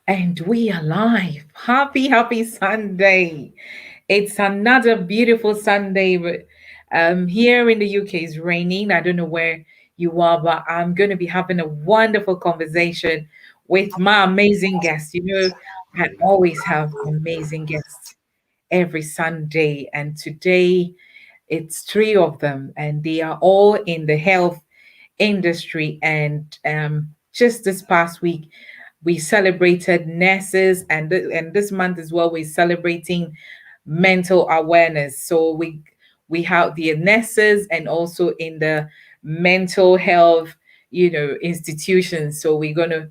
And we are live. Happy, happy Sunday. It's another beautiful Sunday. Here in the UK, it's raining. I don't know where you are, but I'm going to be having a wonderful conversation with my amazing guests. I always have amazing guests every Sunday. And today it's three of them, and they are all in the health industry. And just this past week, we celebrated nurses, and this month as well, we're celebrating mental awareness. So we have the nurses and also in the mental health, institutions. So we're gonna,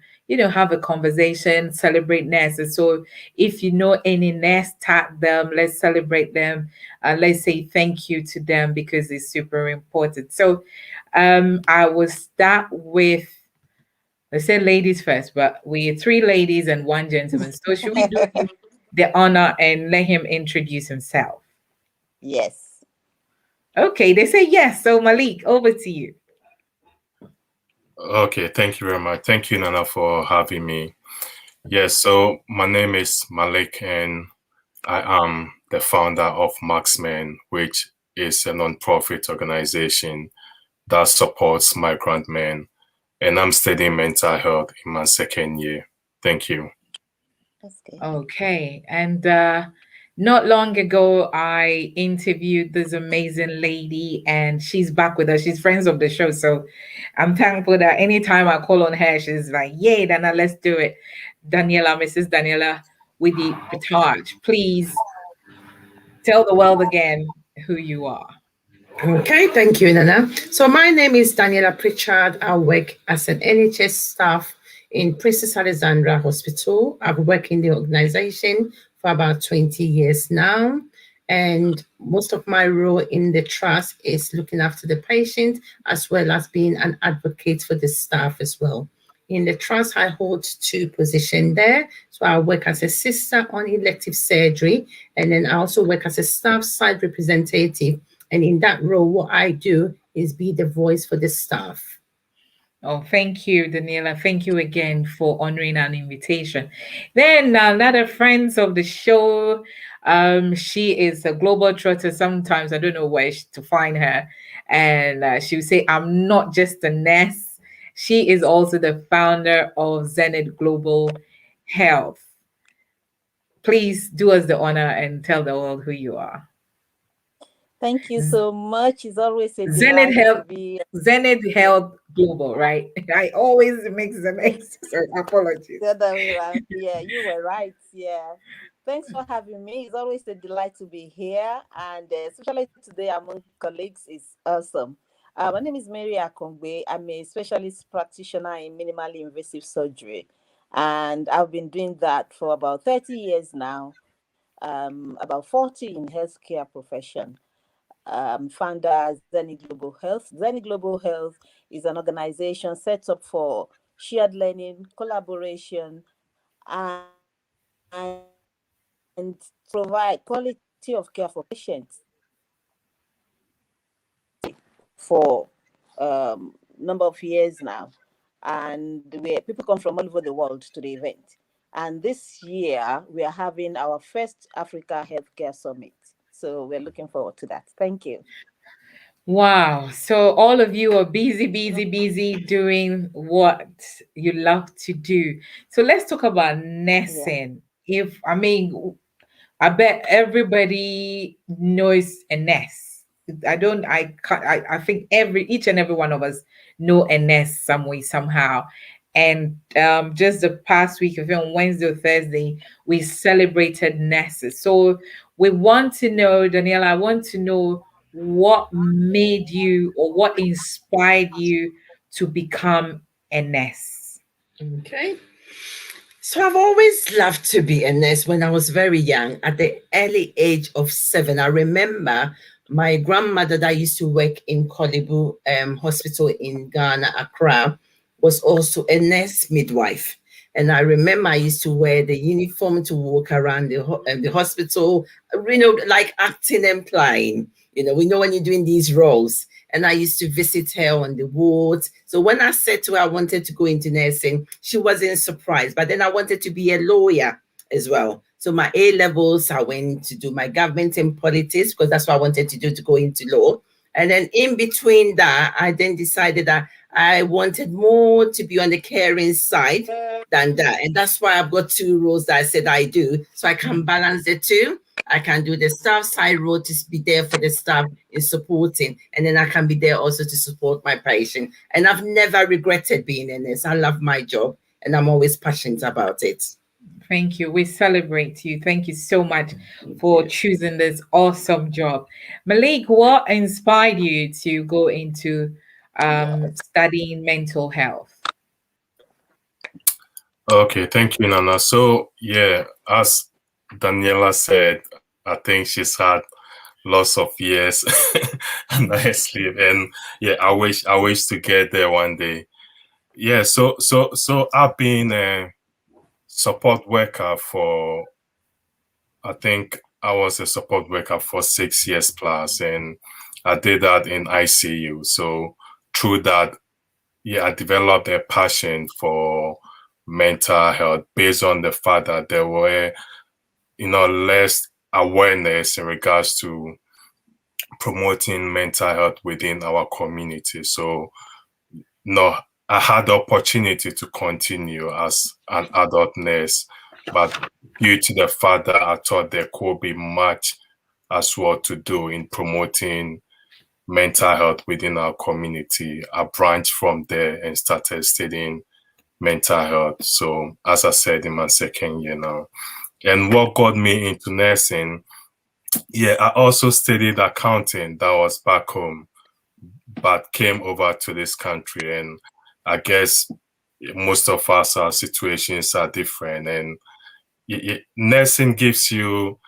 have a conversation, celebrate nurses. So if you know any nurse, tag them. Let's celebrate them. Let's say thank you to them because it's super important. So I will start with, let's say ladies first, but we're three ladies and one gentleman. So should we do him the honor and let him introduce himself? Yes. Okay, they say yes. So Malik, over to you. Okay, thank you very much. Thank you, Nana, for having me. Yes, so my name is Malik, and I am the founder of MASKEDMen, which is a non-profit organization that supports migrant men. And I'm studying mental health in my second year. Thank you. That's good. Okay, and not long ago, I interviewed this amazing lady, and she's back with us. She's friends of the show, so I'm thankful that anytime I call on her, she's like, "Yay, Dana, let's do it." Mrs. Daniella-Woode Pritchard, please tell the world again who you are. Okay, thank you, Nana. So my name is Daniella Pritchard. I work as an NHS staff in Princess Alexandra Hospital. I've worked in the organization for about 20 years now. And most of my role in the trust is looking after the patient as well as being an advocate for the staff as well. In the trust, I hold two positions there. So I work as a sister on elective surgery, and then I also work as a staff side representative. And in that role, what I do is be the voice for the staff. Oh, thank you, Daniela. Thank you again for honoring an invitation. Then another friends of the show. She is a global trotter. Sometimes I don't know where to find her, and she will say, "I'm not just a nurse." She is also the founder of Zenith Global Health. Please do us the honor and tell the world who you are. Thank you so much. It's always a Zenith delight Health, to be Zenith Health Global, right? I always mix the mix. So apologies. the other way around. Yeah, you were right. Yeah. Thanks for having me. It's always a delight to be here. And especially today among colleagues is awesome. My name is Mary Akangbe. I'm a specialist practitioner in minimally invasive surgery. And I've been doing that for about 30 years now, about 40 in healthcare profession. Founder Zenith Global Health. Zenith Global Health is an organization set up for shared learning, collaboration, and provide quality of care for patients for number of years now. And people come from all over the world to the event. And this year, we are having our first Africa Healthcare Summit. So we're looking forward to that. Thank you. Wow. So all of you are busy, busy, busy doing what you love to do. So let's talk about Yeah. nursing. I bet everybody knows a nurse. I don't, I can't, I think each and every one of us know a nurse some way, somehow. And just the past week, I think on Wednesday or Thursday, we celebrated nurses. So we want to know, Daniela, I want to know what made you or what inspired you to become a nurse. Okay. So I've always loved to be a nurse when I was very young, at the early age of 7. I remember my grandmother that used to work in Kolibu Hospital in Ghana, Accra, was also a nurse midwife. And I remember I used to wear the uniform to walk around the hospital, like acting and playing. We know when you're doing these roles. and I used to visit her on the wards. So when I said to her I wanted to go into nursing, she wasn't surprised. But then I wanted to be a lawyer as well. So my A levels, I went to do my government and politics because that's what I wanted to do, to go into law. And then in between that, I then decided that I wanted more to be on the caring side than that. And that's why I've got 2 roles that I said I do. So I can balance the two. I can do the staff side role to be there for the staff in supporting. And then I can be there also to support my patient. And I've never regretted being a nurse. I love my job and I'm always passionate about it. Thank you. We celebrate you. Thank you so much for choosing this awesome job. Malik, what inspired you to go into studying mental health? Okay, thank you, Nana. So yeah, as Daniela said, I think she's had lots of years and I sleep, and yeah, I wish to get there one day. Yeah, so I've been a support worker for, I think I was a support worker for 6 years plus, and I did that in ICU. So through that, yeah, I developed a passion for mental health based on the fact that there were, less awareness in regards to promoting mental health within our community. So, no, I had the opportunity to continue as an adult nurse, but due to the fact that I thought there could be much as well to do in promoting mental health within our community, I branched from there and started studying mental health. So as I said, in my 2nd year now. And what got me into nursing, yeah, I also studied accounting. That was back home, but came over to this country. And I guess most of us, our situations are different. And nursing gives you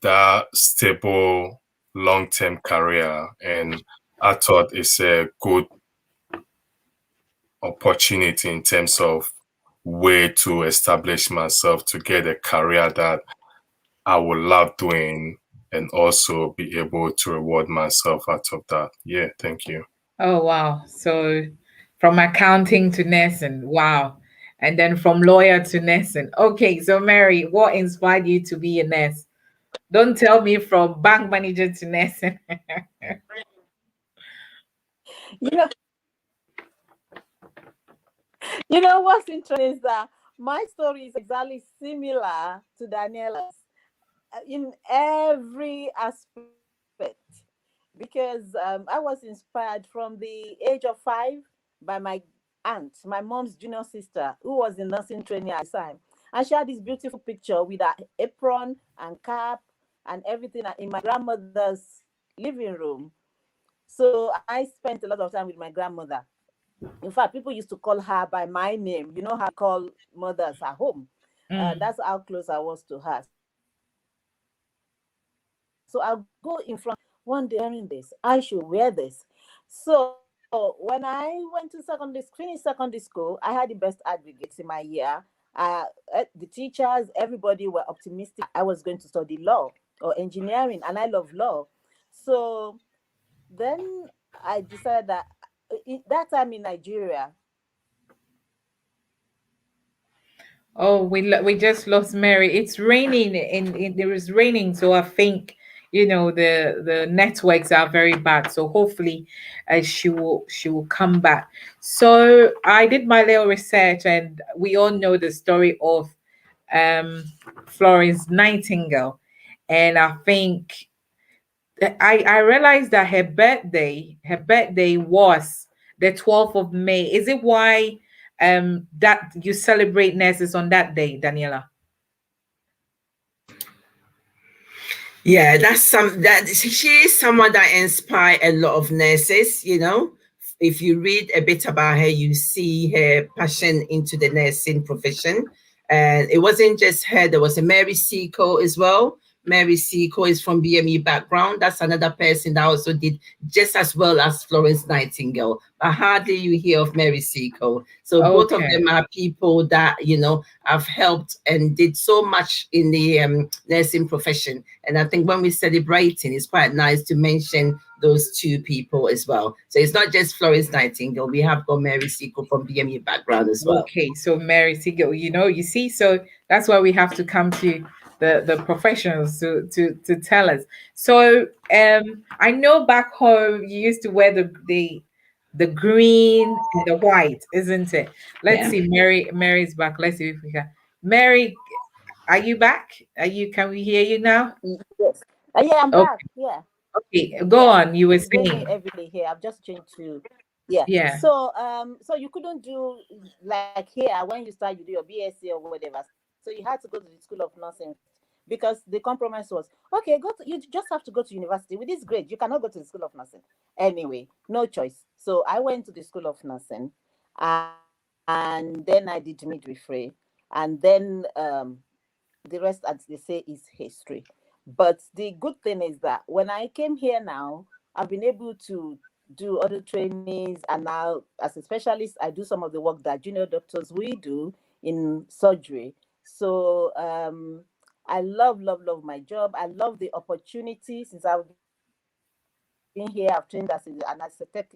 that stable long-term career. And I thought it's a good opportunity in terms of way to establish myself, to get a career that I would love doing and also be able to reward myself out of that. Yeah, thank you. Oh, wow. So from accounting to nursing. Wow. And then from lawyer to nursing. Okay, so Mary, what inspired you to be a nurse? Don't tell me from bank manager to nursing. You know, you know what's interesting is that my story is exactly similar to Daniela's in every aspect, because I was inspired from the age of 5 by my aunt, my mom's junior sister, who was in nursing training at the time. And she had this beautiful picture with her apron and cap and everything in my grandmother's living room. So I spent a lot of time with my grandmother. In fact, people used to call her by my name. You know how I call mothers at home. That's how close I was to her. So I'll go in front one day wearing this. I should wear this. So when I went to finished secondary school, I had the best aggregates in my year. The teachers, everybody were optimistic I was going to study law or engineering, and I love law. So then I decided that that time in Nigeria. Oh, we just lost Mary. It's raining and there is raining, so I think the networks are very bad. So hopefully, she will come back. So I did my little research, and we all know the story of Florence Nightingale, and I think I realized that her birthday was the 12th of May. Is it why that you celebrate nurses on that day, Daniela? Yeah, that she is someone that inspired a lot of nurses. If you read a bit about her, you see her passion into the nursing profession. And it wasn't just her, there was a Mary Seacole as well. Mary Seco is from BME background. That's another person that also did just as well as Florence Nightingale. But hardly you hear of Mary Seco. So both of Okay. them are people that, have helped and did so much in the nursing profession. And I think when we're celebrating, it's quite nice to mention those two people as well. So it's not just Florence Nightingale. We have got Mary Seco from BME background as well. Okay, so Mary Siegel, you see, so that's why we have to come to the professionals to tell us. So I know back home you used to wear the green and the white, isn't it? Let's Yeah. see, Mary's back. Let's see if we can. Mary, are you back? Can we hear you now? Yes. Yeah, I'm back. Okay, Yeah. okay, go Yeah. on. You were It's going saying, every day here. I've just changed to yeah. yeah. So you couldn't do like here when you start you do your BSc or whatever. So you had to go to the School of Nursing because the compromise was okay, you just have to go to university. With this grade, you cannot go to the School of Nursing. Anyway, no choice. So I went to the School of Nursing and then I did midwifery. And then the rest, as they say, is history. But the good thing is that when I came here now, I've been able to do other trainings, and now as a specialist, I do some of the work that junior doctors we do in surgery. So I love my job. I love the opportunity since I've been here. I've trained as an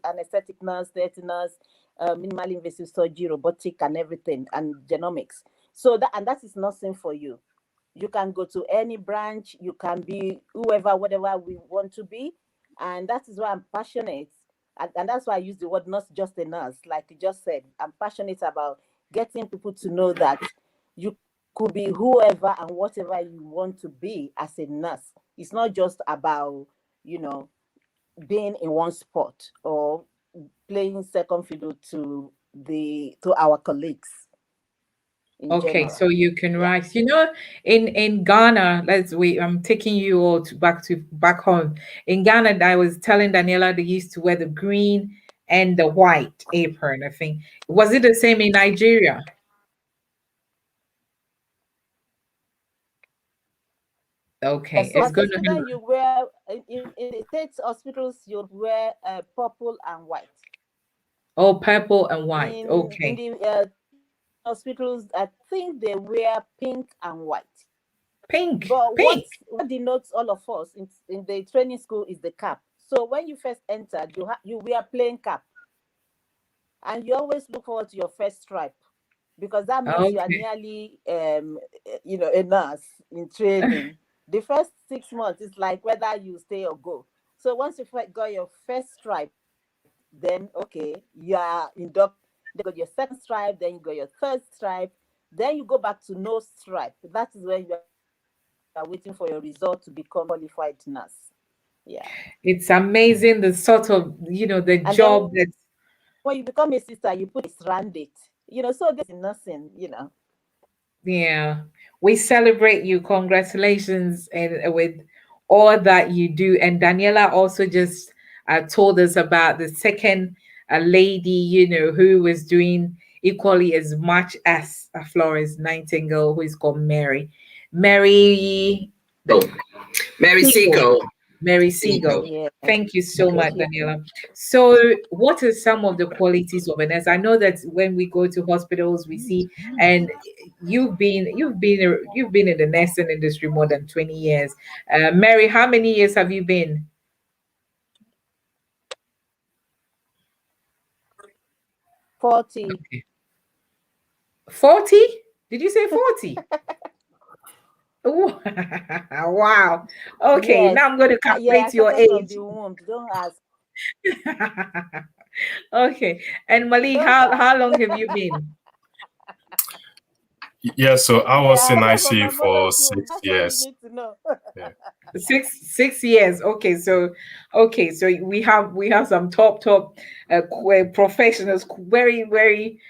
anesthetic nurse, theatre nurse, minimal invasive surgery, robotic, and everything, and genomics. So that is nothing for you. You can go to any branch, you can be whoever, whatever we want to be. And that is why I'm passionate. And that's why I use the word not just a nurse, like you just said. I'm passionate about getting people to know that you could be whoever and whatever you want to be as a nurse. It's not just about, you know, being in one spot or playing second fiddle to our colleagues in Okay, general. so you can Yeah. write. In Ghana, I'm taking you all back home. In Ghana, I was telling Daniela they used to wear the green and the white apron, I think. Was it the same in Nigeria? Okay, Yes, so it's as a gonna student, you wear in the state hospitals, you wear purple and white. oh, purple and white. In Okay. the teaching hospitals, I think they wear pink and white. But Pink. what denotes all of us in the training school is the cap. So when you first entered, you wear plain cap, and you always look forward to your first stripe because that means you are Okay. nearly a nurse in training. The first 6 months is like whether you stay or go. So once you got your first stripe, then okay, you are inducted. Then you got your second stripe, then you got your third stripe, then you go back to no stripe. That is when you are waiting for your result to become qualified nurse. Yeah. It's amazing the sort of, the And then job when you that. become a sister, you put a strand it. So this is in nursing. Yeah, we celebrate you. Congratulations, and with all that you do. And Daniela also just told us about the second lady, who was doing equally as much as Florence Nightingale, who is called Mary Oh, Mary Siegel. Seco. Mary Seco. Siegel. Yeah. Thank you so Thank much, you. Daniela. So, what are some of the qualities of a nurse? I know that when we go to hospitals, we see, and you've been in the nursing industry more than 20 years. Mary, how many years have you been? 40. 40? Did you say 40? Wow. Okay, Yes. now I'm going to Yeah, I calculate your started from age. the womb. Don't ask. Okay, and Malik, Don't how ask. long have you been? Yeah, so I was Yeah, in I started from ICU my for mother's womb. six That's all you years. need to know. Yeah. 6 years. Okay, so we have some top professionals, very very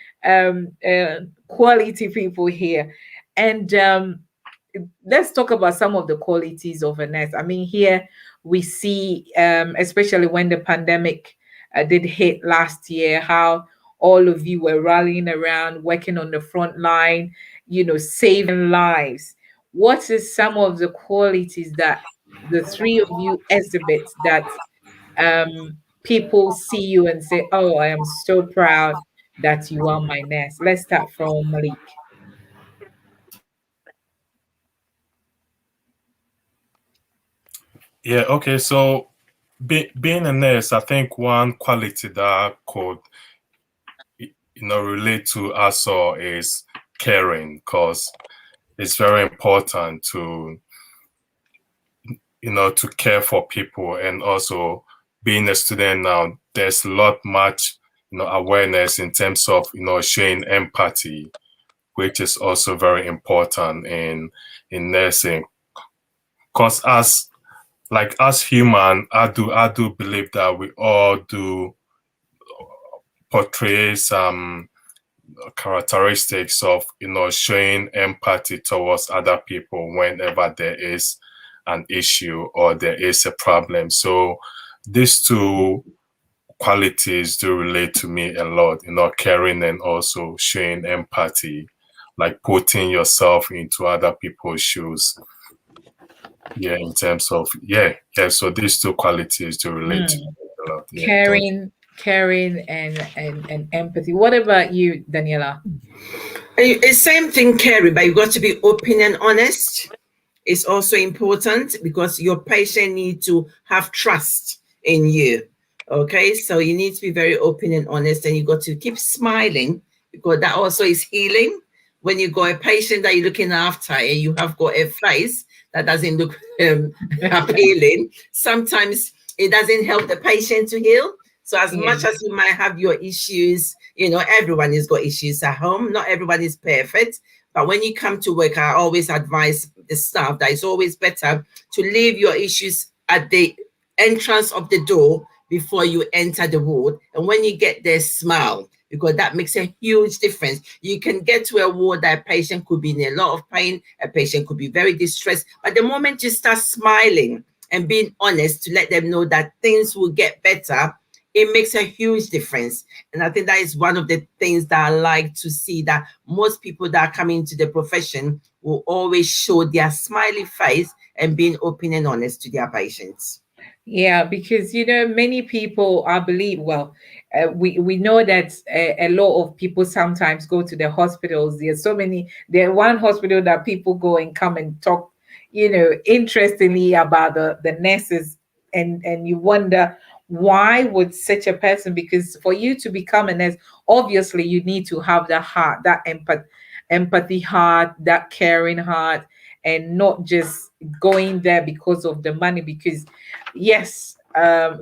quality people here. And let's talk about some of the qualities of a nurse. I mean, here we see, especially when the pandemic did hit last year, how all of you were rallying around, working on the front line, saving lives. what is some of the qualities that the three of you exhibit that people see you and say, "Oh, I am so proud that you are my nurse." Let's start from Malik. Yeah, okay. So being a nurse, I think one quality that I could, relate to us all is caring, because it's very important to, to care for people. And also being a student now, there's a lot much, awareness in terms of, showing empathy, which is also very important in nursing. Because as human, I do believe that we all do portray some characteristics of, showing empathy towards other people whenever there is an issue or there is a problem. So these two qualities do relate to me a lot, caring and also showing empathy, like putting yourself into other people's shoes. Yeah, in terms of, yeah. So these two qualities do relate to me a lot. Yeah, thank you. Caring and empathy. What about you, Daniela? It's same thing, Carrie, but you've got to be open and honest. It's also important because your patient need to have trust in you. Okay, so you need to be very open and honest, and you got to keep smiling because that also is healing. When you got a patient that you're looking after and you have got a face that doesn't look appealing, sometimes it doesn't help the patient to heal. So as much as you might have your issues, everyone has got issues at home. Not everyone is perfect. But when you come to work, I always advise the staff that it's always better to leave your issues at the entrance of the door before you enter the ward. And when you get there, smile, because that makes a huge difference. You can get to a ward that a patient could be in a lot of pain, a patient could be very distressed. But the moment you start smiling and being honest to let them know that things will get better, it makes a huge difference. And I think that is one of the things that I like to see, that most people that are coming into the profession will always show their smiley face and being open and honest to their patients. Yeah, because many people, I believe, well, we know that a lot of people sometimes go to the hospitals. There's so many. There's one hospital that people go and come and talk, interestingly about the nurses, and you wonder why would such a person? Because for you to become a nurse, obviously you need to have that heart, that empathy heart, that caring heart, and not just going there because of the money. Because yes,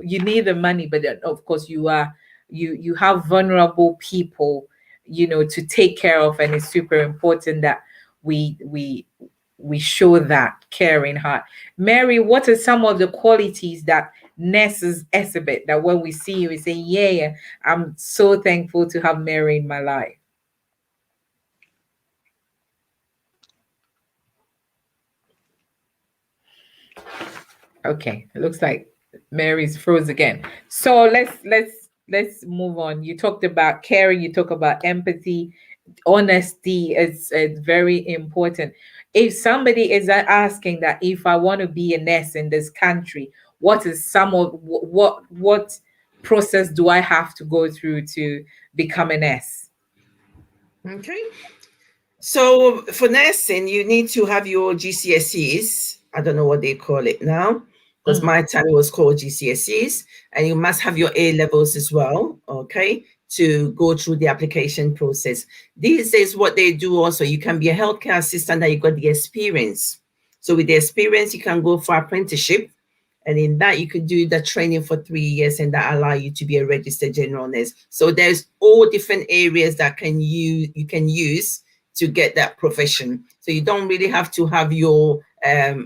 you need the money, but then of course you have vulnerable people, to take care of, and it's super important that we show that caring heart. Mary, what are some of the qualities that nurses exhibit that when we see you, we say, yeah, I'm so thankful to have Mary in my life? Okay, it looks like Mary's froze again. So let's move on. You talked about caring, you talk about empathy, honesty is very important. If somebody is asking that, if I want to be a nurse in this country, what is some of what process do I have to go through to become a nurse? Okay. So for nursing, you need to have your GCSEs. I don't know what they call it now, because my time it was called GCSEs, and you must have your A levels as well, okay, to go through the application process. These days, what they do also, you can be a healthcare assistant that you got the experience. So with the experience, you can go for apprenticeship, and in that you can do the training for 3 years, and that allow you to be a registered general nurse. So there's all different areas that you can use to get that profession. So you don't really have to have your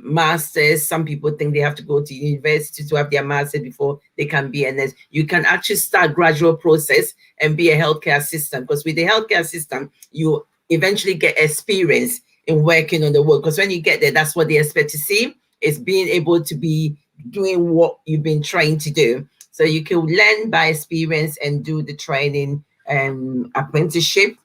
masters. Some people think they have to go to university to have their master before they can be a nurse. You can actually start gradual process and be a healthcare assistant, because with the healthcare assistant, you eventually get experience in working on the work. Because when you get there, that's what they expect to see, is being able to be doing what you've been trained to do. So you can learn by experience and do the training and apprenticeship.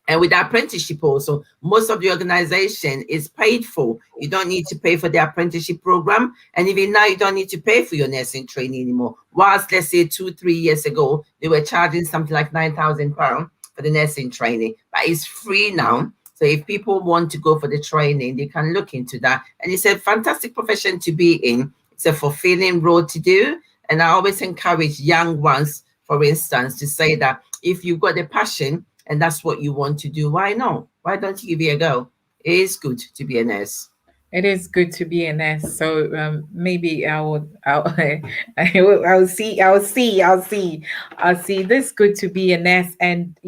And with the apprenticeship also, most of the organization is paid for. You don't need to pay for the apprenticeship program. And even now, you don't need to pay for your nursing training anymore. Whilst, let's say 2-3 years ago, they were charging something like £9,000 for the nursing training, but it's free now. So if people want to go for the training, they can look into that. And it's a fantastic profession to be in. It's a fulfilling role to do. And I always encourage young ones, for instance, to say that if you've got the passion, and that's what you want to do, why not? Why don't you give it a go? It is good to be a nurse. It is good to be a nurse. So maybe I'll see. This good to be a nurse, and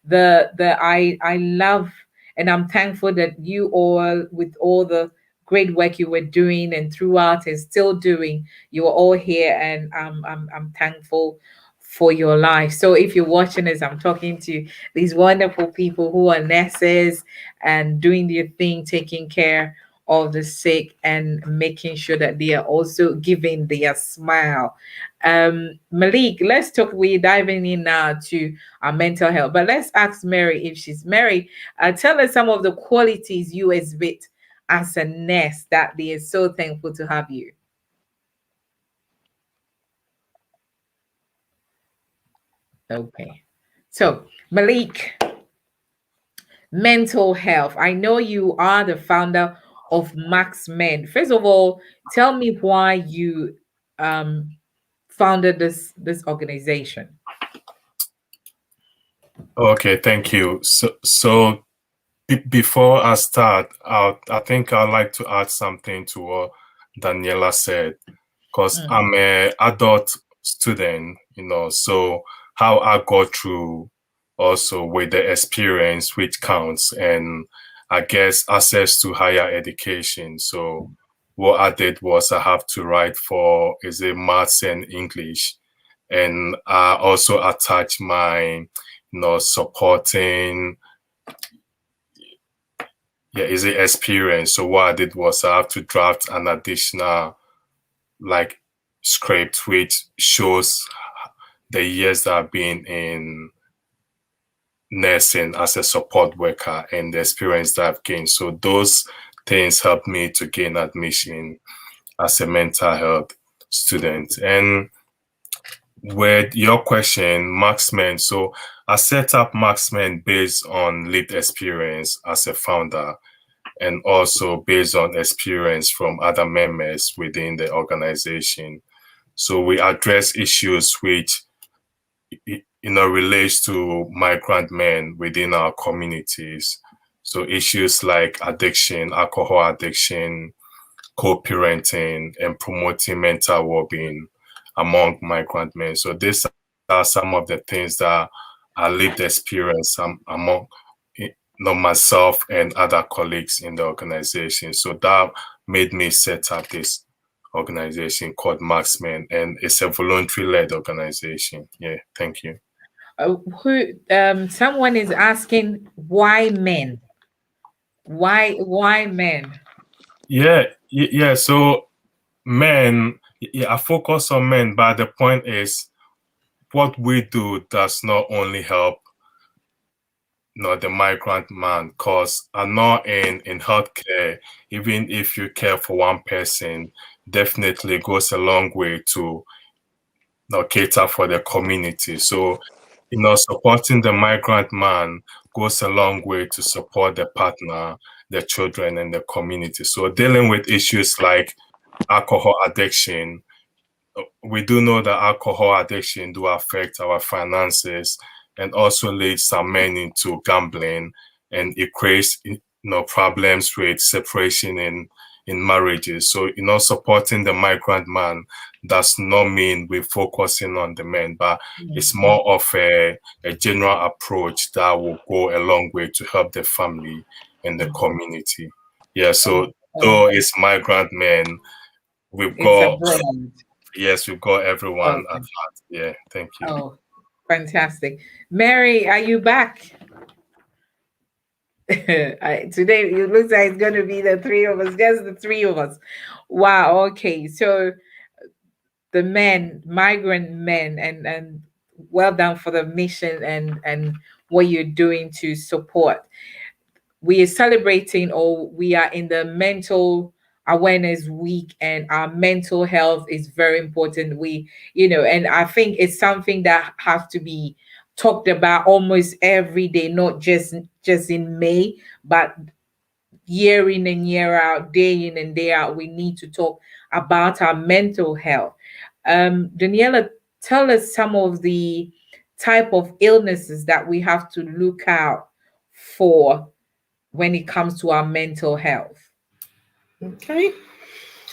I love, and I'm thankful that you all, with all the great work you were doing and throughout and still doing, you are all here, and I'm thankful for your life. So if you're watching this, I'm talking to these wonderful people who are nurses and doing their thing, taking care of the sick and making sure that they are also giving their smile. Malik, let's talk. We're diving in now to our mental health, but let's ask Mary if she's Mary. Tell us some of the qualities you exhibit as a nurse that they are so thankful to have you. Okay. So, Malik, mental health. I know you are the founder of MASKEDMen. First of all, tell me why you founded this organization. Okay, thank you. So before I start, I think I'd like to add something to what Daniela said, because I'm an adult student, so how I go through also with the experience which counts, and I guess access to higher education. So what I did was I have to write for maths and English, and I also attach my supporting experience. So what I did was I have to draft an additional script which shows the years that I've been in nursing as a support worker and the experience that I've gained. So those things helped me to gain admission as a mental health student. And with your question, MASKEDMen, so I set up MASKEDMen based on lived experience as a founder, and also based on experience from other members within the organization. So we address issues which relates to migrant men within our communities. So issues like addiction, alcohol addiction, co-parenting, and promoting mental well-being among migrant men. So these are some of the things that I lived experience among myself and other colleagues in the organization. So that made me set up this organization called MASKEDMen, and it's a voluntary-led organization. Yeah, thank you. Someone is asking, why men? Why men? Yeah. So men, I focus on men, but the point is, what we do does not only help the migrant man, because I'm not in healthcare. Even if you care for one person, definitely goes a long way to cater for the community. So supporting the migrant man goes a long way to support the partner, the children, and the community. So dealing with issues like alcohol addiction, we do know that alcohol addiction do affect our finances and also leads some men into gambling, and it creates problems with separation in marriages. So supporting the migrant man does not mean we're focusing on the men, but it's more of a general approach that will go a long way to help the family and the community. Yeah, so though it's migrant men, we've got everyone at heart. Yeah, thank you. Oh, fantastic. Mary, are you back? Today it looks like it's going to be the three of us, just the three of us. Wow. Okay, so the men, migrant men, and well done for the mission and what you're doing to support. We are celebrating, or we are in the mental awareness week, and our mental health is very important. And I think it's something that has to be talked about almost every day, not just in May, but year in and year out, day in and day out. We need to talk about our mental health. Daniela, tell us some of the type of illnesses that we have to look out for when it comes to our mental health. Okay.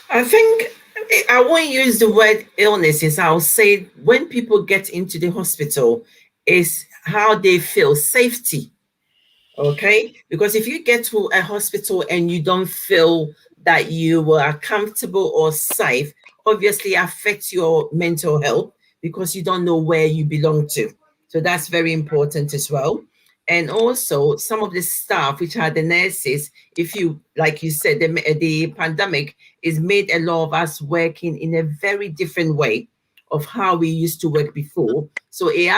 I think I won't use the word illnesses. I'll say when people get into the hospital, is how they feel safety. Okay. Because if you get to a hospital and you don't feel that you are comfortable or safe, obviously affects your mental health because you don't know where you belong to. So that's very important as well. And also some of the staff, which are the nurses, if you, like you said, the pandemic is made a lot of us working in a very different way of how we used to work before. So it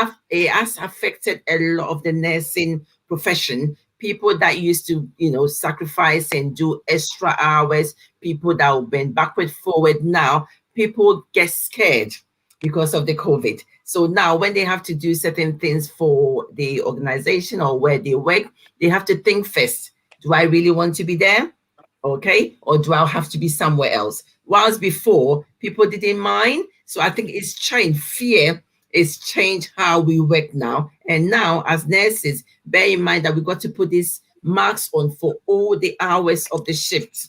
has affected a lot of the nursing profession. People that used to, sacrifice and do extra hours, people that will bend backward, forward. Now, people get scared because of the COVID. So now when they have to do certain things for the organization or where they work, they have to think first. Do I really want to be there? Okay. Or do I have to be somewhere else? Whilst before, people didn't mind. So I think it's changed. Fear is changed how we work now. And now as nurses, bear in mind that we got to put these marks on for all the hours of the shift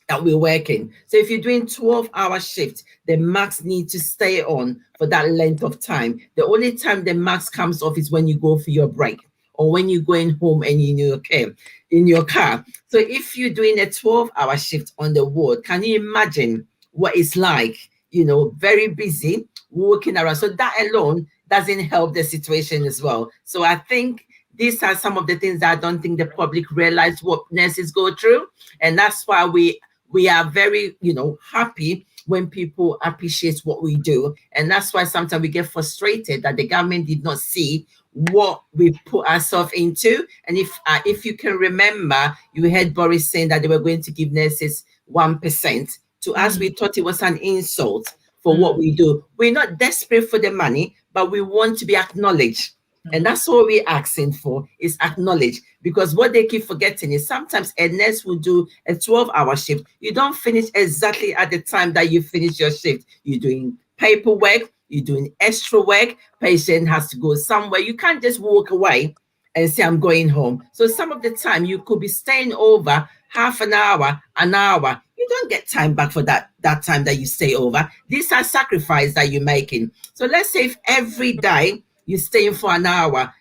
that we're working. So if you're doing 12-hour shift, the max need to stay on for that length of time. The only time the max comes off is when you go for your break or when you're going home and in your car. So if you're doing a 12-hour shift on the ward, can you imagine what it's like? Very busy, walking around. So that alone doesn't help the situation as well. So I think these are some of the things that I don't think the public realize what nurses go through. And that's why we are very, happy when people appreciate what we do. And that's why sometimes we get frustrated that the government did not see what we put ourselves into. And if you can remember, you heard Boris saying that they were going to give nurses 1%. To us, we thought it was an insult for what we do. We're not desperate for the money, but we want to be acknowledged. And that's all we're asking for, is acknowledge. Because what they keep forgetting is sometimes a nurse will do a 12-hour shift. You don't finish exactly at the time that you finish your shift. You're doing paperwork, you're doing extra work, patient has to go somewhere. You can't just walk away and say, I'm going home. So some of the time you could be staying over half an hour, an hour. You don't get time back for that time that you stay over. These are sacrifices that you're making. So let's say if every day you're staying for an hour,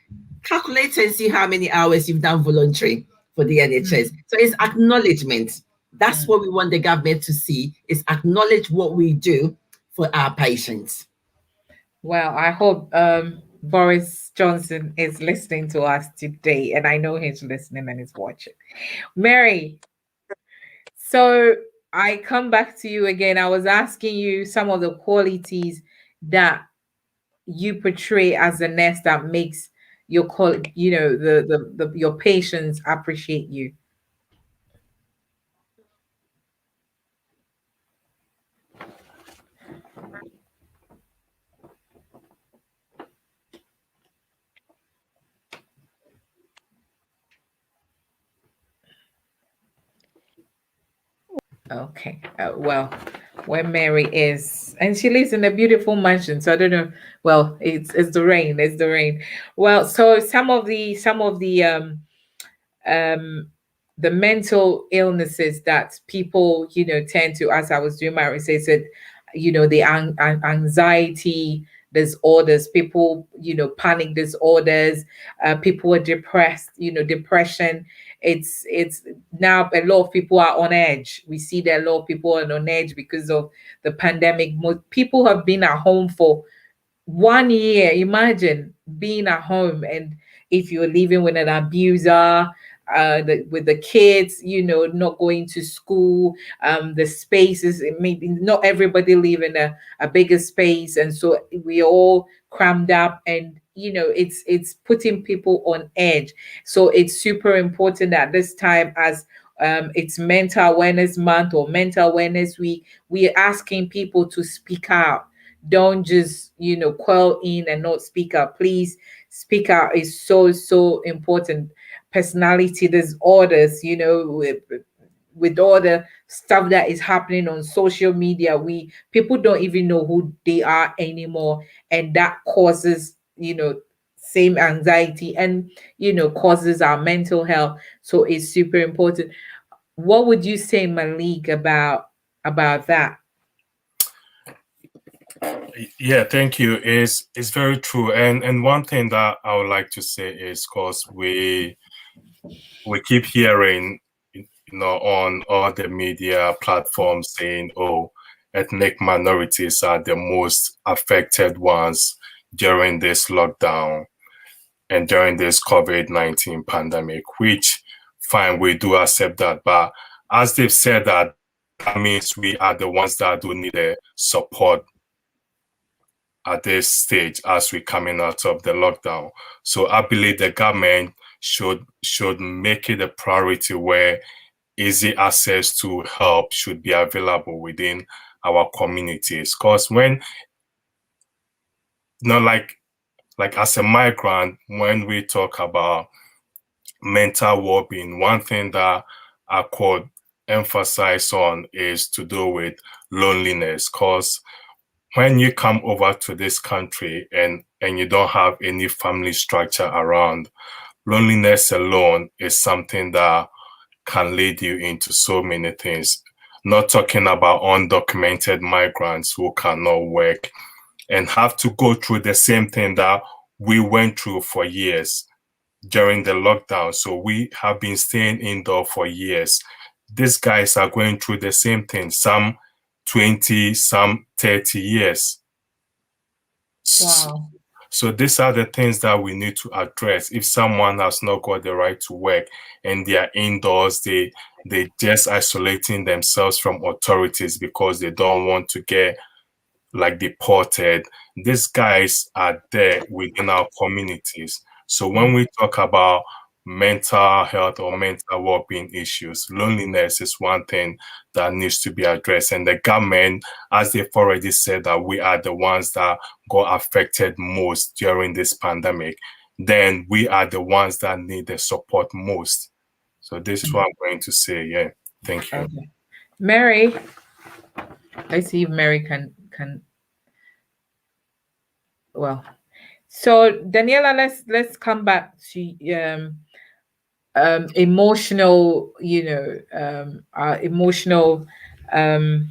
calculate and see how many hours you've done voluntary for the NHS. So it's acknowledgement. That's what we want the government to see, is acknowledge what we do for our patients. Well, I hope Boris Johnson is listening to us today, and I know he's listening and he's watching. Mary, so I come back to you again. I was asking you some of the qualities that you portray as a nurse that makes your your patients appreciate you. Okay. Well, where Mary is, and she lives in a beautiful mansion. So I don't know. Well, it's the rain. It's the rain. Well, so um the mental illnesses that people tend to, as I was doing my research, said the anxiety disorders, people panic disorders, people are depressed, depression. It's now a lot of people are on edge. We see that a lot of people are on edge because of the pandemic. Most people have been at home for 1 year. Imagine being at home, and if you're living with an abuser, with the kids, not going to school, the spaces, maybe not everybody live in a bigger space, and so we all crammed up, and it's putting people on edge. So it's super important at this time, as it's mental awareness month or mental awareness week, we're asking people to speak out. Don't just quell in and not speak out. Please speak out. Is so important. Personality disorders, with all the stuff that is happening on social media, we people don't even know who they are anymore, and that causes same anxiety, and causes our mental health. So it's super important. What would you say, Malik, about that? Yeah, thank you. It's very true. And one thing that I would like to say is, because we keep hearing, on all the media platforms saying, oh, ethnic minorities are the most affected ones during this lockdown and during this COVID-19 pandemic, which fine, we do accept that. But as they've said that, that means we are the ones that do need the support at this stage as we're coming out of the lockdown. So I believe the government should make it a priority where easy access to help should be available within our communities. Because when, like as a migrant, when we talk about mental well-being, one thing that I could emphasize on is to do with loneliness. Because when you come over to this country and you don't have any family structure around, loneliness alone is something that can lead you into so many things. Not talking about undocumented migrants who cannot work and have to go through the same thing that we went through for years during the lockdown. So we have been staying indoor for years. These guys are going through the same thing, some 20, some 30 years. Wow. So these are the things that we need to address. If someone has not got the right to work and they are indoors, they just isolating themselves from authorities because they don't want to get like deported. These guys are there within our communities. So when we talk about mental health or mental well-being issues, loneliness is one thing that needs to be addressed. And the government, as they've already said, that we are the ones that got affected most during this pandemic, then we are the ones that need the support most. So this is what I'm going to say. Yeah, thank you. Okay. Mary, let's see if Mary can well. So Daniela, let's come back to emotional, emotional and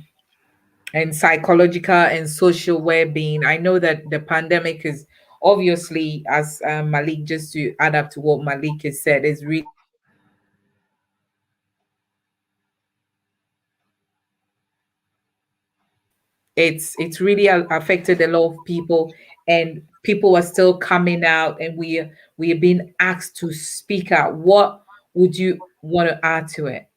psychological and social well-being. I know that the pandemic is obviously, as Malik, just to add up to what Malik has said, is really it's really affected a lot of people, and people are still coming out, and we are being asked to speak out. What would you want to add to it?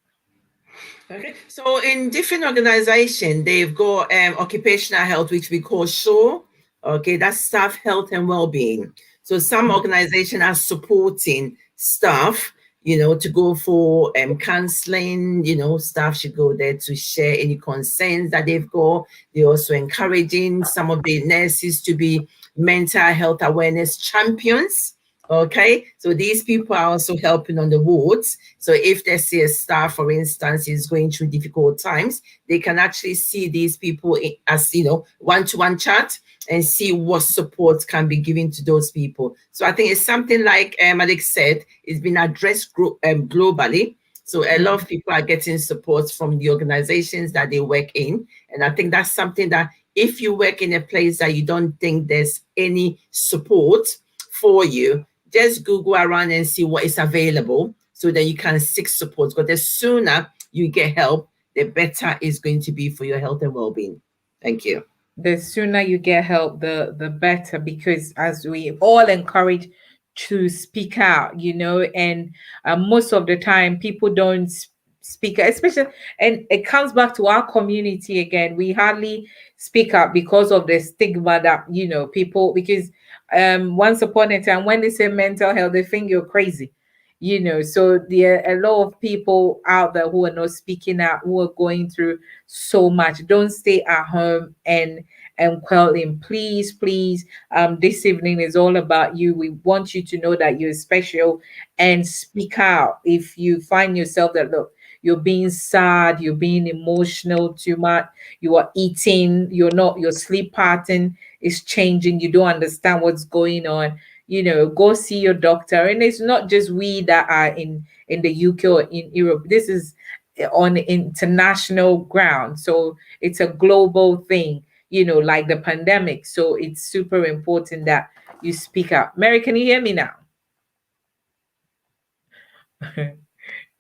Okay, so in different organizations, they've got occupational health, which we call SHORE. Okay, that's staff health and well-being. So some organizations are supporting staff, to go for counseling. Staff should go there to share any concerns that they've got. They're also encouraging some of the nurses to be mental health awareness champions. Okay, so these people are also helping on the wards. So if they see a staff, for instance, is going through difficult times, they can actually see these people as, one-to-one chat and see what support can be given to those people. So I think it's something like Malik said, it's been addressed globally. So a lot of people are getting support from the organizations that they work in. And I think that's something that if you work in a place that you don't think there's any support for you, just Google around and see what is available so that you can seek support. Because the sooner you get help, the better it's going to be for your health and well-being. Thank you. The sooner you get help, the better, because as we all encourage to speak out, and most of the time people don't speak, especially, and it comes back to our community again. We hardly speak up because of the stigma that, people, because once upon a time when they say mental health, they think you're crazy. So there are a lot of people out there who are not speaking out, who are going through so much. Don't stay at home and quelling. Please, please. This evening is all about you. We want you to know that you're special, and speak out if you find yourself that, look, you're being sad, you're being emotional too much, you are eating, your sleep pattern is changing, you don't understand what's going on. Go see your doctor. And it's not just we that are in the UK or in Europe. This is on international ground, so it's a global thing, like the pandemic. So it's super important that you speak up. Mary, can you hear me now?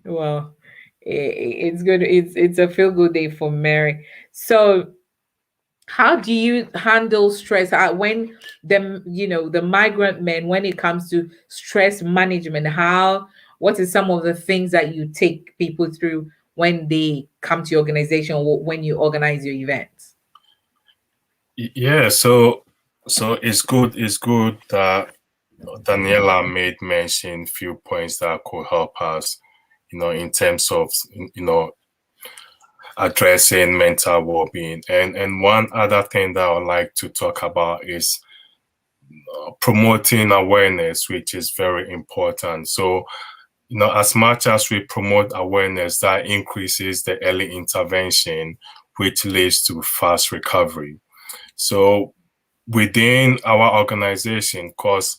Well, it's good. It's a feel good day for Mary. So, how do you handle stress when the migrant men, when it comes to stress management? What is some of the things that you take people through when they come to your organization, or when you organize your events? Yeah, so it's good that Daniela made mention few points that could help us, in terms of addressing mental well-being. And one other thing that I would like to talk about is promoting awareness, which is very important. So, as much as we promote awareness, that increases the early intervention, which leads to fast recovery. So within our organization, because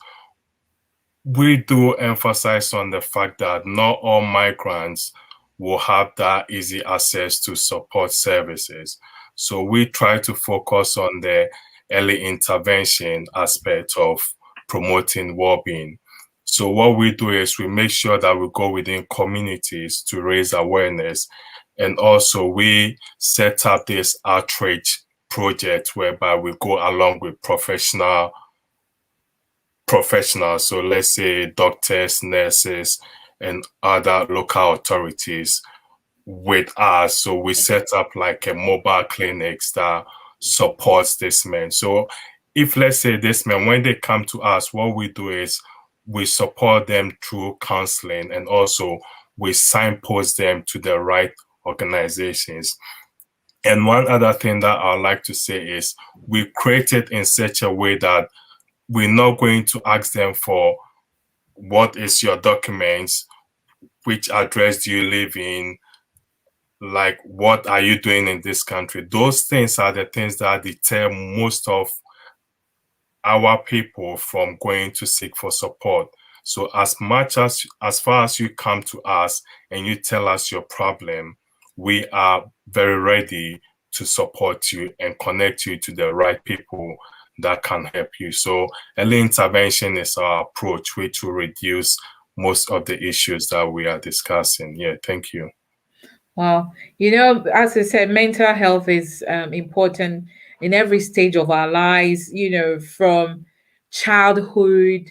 we do emphasize on the fact that not all migrants will have that easy access to support services. So we try to focus on the early intervention aspect of promoting well-being. So what we do is we make sure that we go within communities to raise awareness. And also we set up this outreach project whereby we go along with professionals, so let's say doctors, nurses, and other local authorities with us. So we set up like a mobile clinics that supports this man. So if, let's say, this man, when they come to us, what we do is we support them through counseling, and also we signpost them to the right organizations. And one other thing that I'd like to say is we create it in such a way that we're not going to ask them for what is your documents, which address do you live in, like what are you doing in this country. Those things are the things that deter most of our people from going to seek for support. So as far as you come to us and you tell us your problem, we are very ready to support you and connect you to the right people that can help you. So early intervention is our approach, which will reduce most of the issues that we are discussing. Yeah, thank you. Well, as I said, mental health is important in every stage of our lives, from childhood,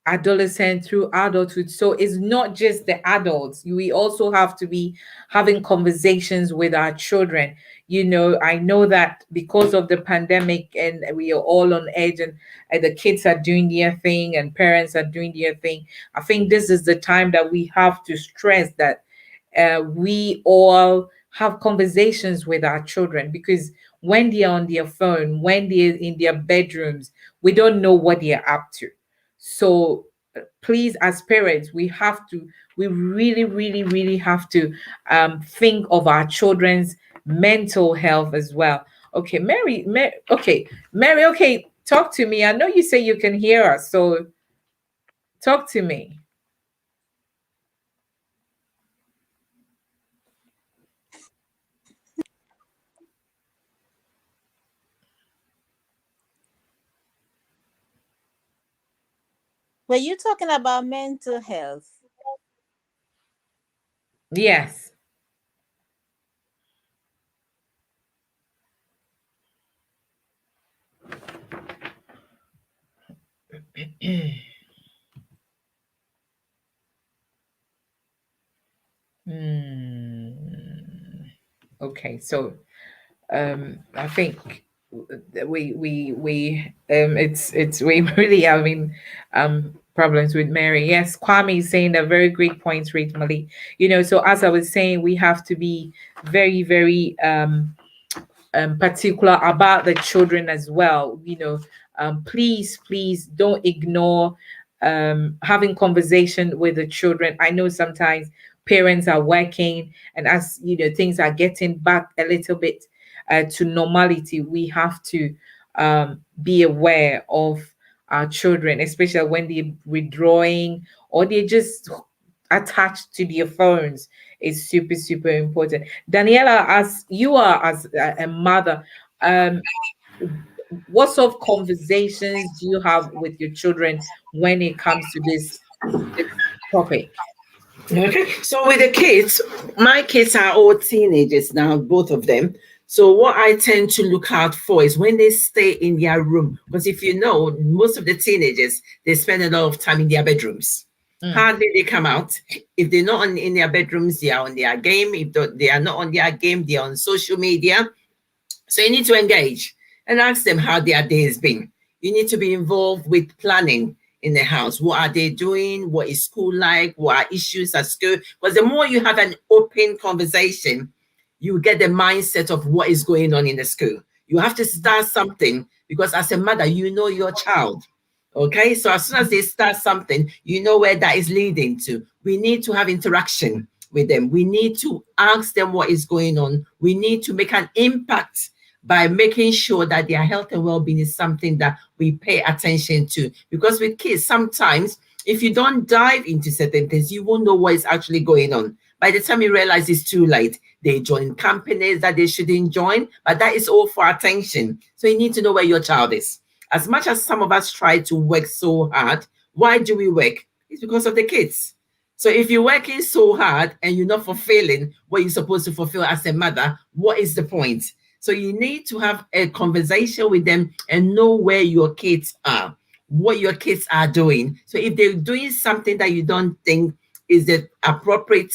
adolescent through adulthood. So it's not just the adults. We also have to be having conversations with our children. I know that because of the pandemic and we are all on edge, and the kids are doing their thing and parents are doing their thing. I think this is the time that we have to stress that we all have conversations with our children, because when they're on their phone, when they're in their bedrooms, we don't know what they're up to. So please, as parents, we really, really, really have to think of our children's mental health as well. Okay, Mary, okay, talk to me. I know you say you can hear us, so talk to me. Were you talking about mental health? Yes. Hmm. Okay, so I think we it's we really having problems with Mary. Yes, Kwame is saying a very great point, Rate Malik. So as I was saying, we have to be very, very particular about the children as well. Please, please don't ignore having conversation with the children. I know sometimes parents are working, and as things are getting back a little bit to normality, we have to be aware of our children, especially when they're withdrawing or they're just attached to their phones. Is super, super important. Daniela, as you are as a mother, um, what sort of conversations do you have with your children when it comes to this topic? Okay. So with the kids, my kids are all teenagers now, both of them. So what I tend to look out for is when they stay in their room, because if you know, most of the teenagers they spend a lot of time in their bedrooms. Mm. Hardly they come out. If they're not in their bedrooms, they are on their game. If they are not on their game, they are on social media. So you need to engage and ask them how their day has been. You need to be involved with planning in the house. What are they doing? What is school like? What are issues at school? Because the more you have an open conversation, you get the mindset of what is going on in the school. You have to start something because as a mother, you know your child. Okay, so as soon as they start something, you know where that is leading to. We need to have interaction with them. We need to ask them what is going on. We need to make an impact by making sure that their health and well-being is something that we pay attention to. Because with kids, sometimes if you don't dive into certain things, you won't know what is actually going on. By the time you realize it's too late, they join companies that they shouldn't join, but that is all for attention. So you need to know where your child is. As much as some of us try to work so hard, why do we work? It's because of the kids. So if you're working so hard and you're not fulfilling what you're supposed to fulfill as a mother, what is the point? So you need to have a conversation with them and know where your kids are, what your kids are doing. So if they're doing something that you don't think is the appropriate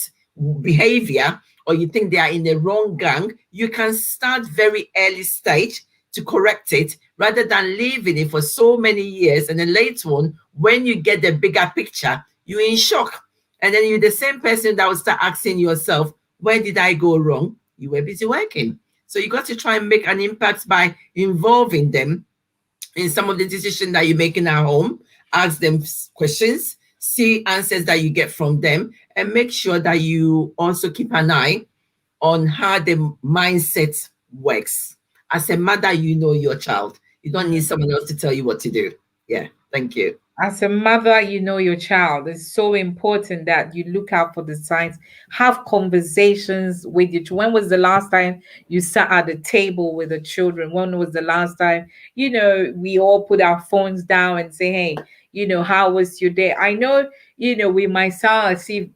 behavior, or you think they are in the wrong gang, you can start very early stage to correct it rather than leaving it for so many years. And then later on, when you get the bigger picture, you're in shock. And then you're the same person that will start asking yourself, where did I go wrong? You were busy working. So you got to try and make an impact by involving them in some of the decisions that you make in our home. Ask them questions, see answers that you get from them, and make sure that you also keep an eye on how the mindset works. As a mother, you know your child. You don't need someone else to tell you what to do. Yeah, thank you. As a mother, you know your child. It's so important that you look out for the signs, have conversations with your children. When was the last time you sat at the table with the children? When was the last time, we all put our phones down and say, hey, how was your day? I know, we might sound as if,